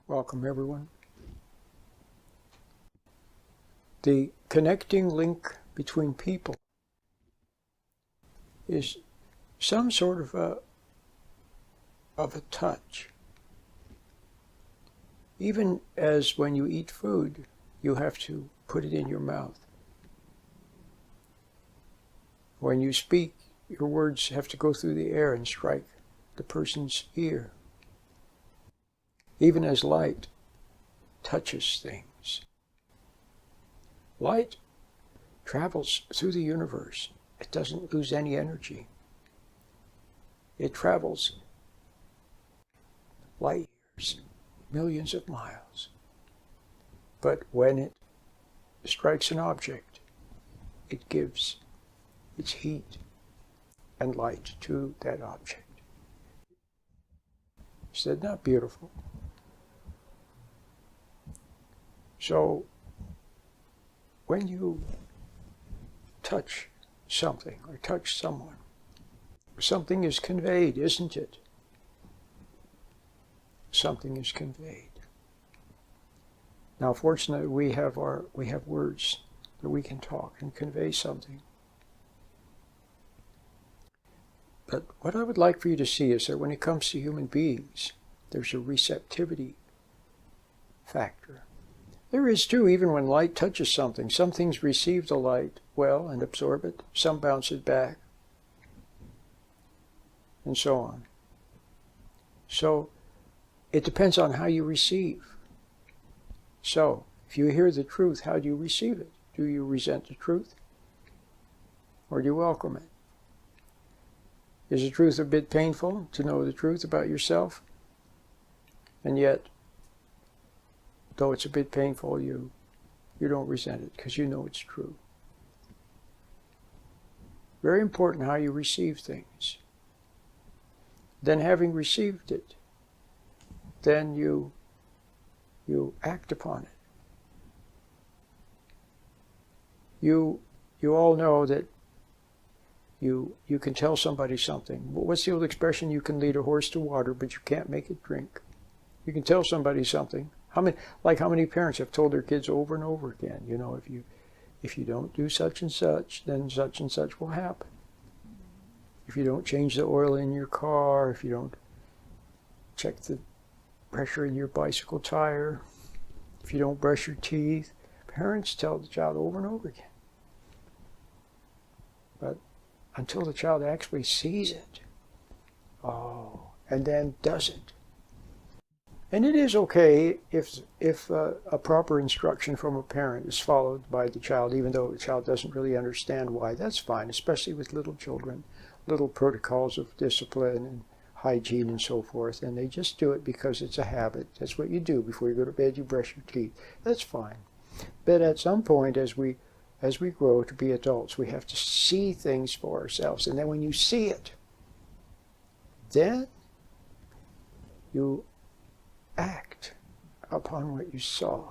Welcome, everyone. The connecting link between people is some sort of a touch. Even as when you eat food, you have to put it in your mouth. When you speak, your words have to go through the air and strike the person's ear. Even as light touches things. Light travels through the universe. It doesn't lose any energy. It travels light years, millions of miles. But when it strikes an object, it gives its heat and light to that object. Is that not beautiful? So, when you touch something or touch someone, something is conveyed, isn't it? Something is conveyed. Now, fortunately, we have words that we can talk and convey something. But what I would like for you to see is that when it comes to human beings, there's a receptivity factor. There is too, even when light touches something. Some things receive the light well and absorb it. Some bounce it back. And so on. So, it depends on how you receive. So, if you hear the truth, how do you receive it? Do you resent the truth? Or do you welcome it? Is the truth a bit painful to know the truth about yourself? And yet, though it's a bit painful, you don't resent it because you know it's true. Very important how you receive things. Then having received it, then you act upon it. You all know that you can tell somebody something. What's the old expression? You can lead a horse to water, but you can't make it drink. You can tell somebody something. How many parents have told their kids over and over again, if you don't do such and such, then such and such will happen. If you don't change the oil in your car, if you don't check the pressure in your bicycle tire, if you don't brush your teeth, parents tell the child over and over again. But until the child actually sees it, and then does it. And it is okay if a proper instruction from a parent is followed by the child, even though the child doesn't really understand why. That's fine, especially with little children, little protocols of discipline and hygiene and so forth. And they just do it because it's a habit. That's what you do. Before you go to bed, you brush your teeth. That's fine. But at some point, as we grow to be adults, we have to see things for ourselves. And then when you see it, then you act upon what you saw.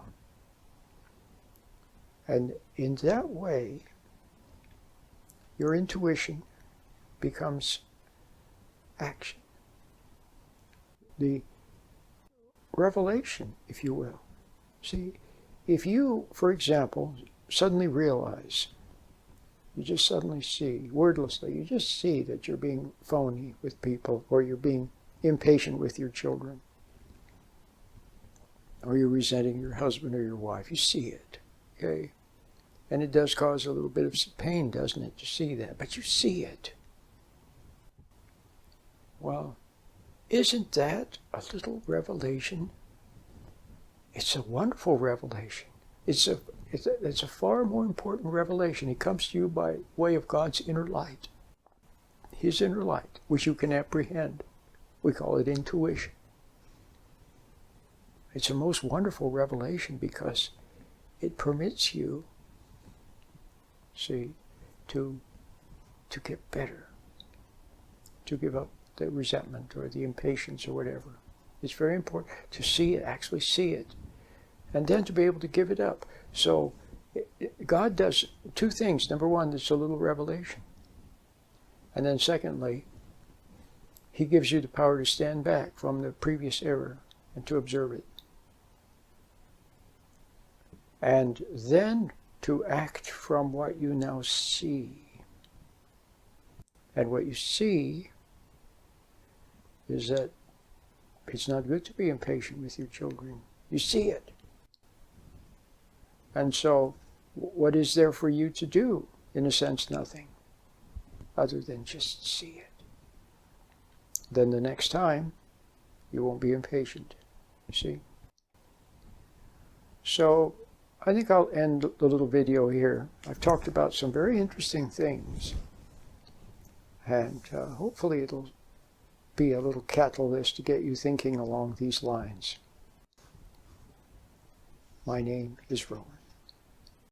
And in that way, your intuition becomes action. The revelation, if you will. See, if you, for example, suddenly realize, you just suddenly see, wordlessly, you just see that you're being phony with people, or you're being impatient with your children, or you're resenting your husband or your wife. You see it, okay? And it does cause a little bit of pain, doesn't it, to see that? But you see it. Well, isn't that a little revelation? It's a wonderful revelation. It's a far more important revelation. It comes to you by way of God's inner light. His inner light, which you can apprehend. We call it intuition. It's a most wonderful revelation because it permits you, see, to get better, to give up the resentment or the impatience or whatever. It's very important to see it, actually see it, and then to be able to give it up. So God does two things. Number one, it's a little revelation. And then secondly, He gives you the power to stand back from the previous error and to observe it. and then to act from what you now see. And what you see is that it's not good to be impatient with your children. You see it. And so, what is there for you to do? In a sense, nothing, other than just see it. Then the next time, you won't be impatient. You see? So, I think I'll end the little video here. I've talked about some very interesting things. And hopefully it'll be a little catalyst to get you thinking along these lines. My name is Rowan.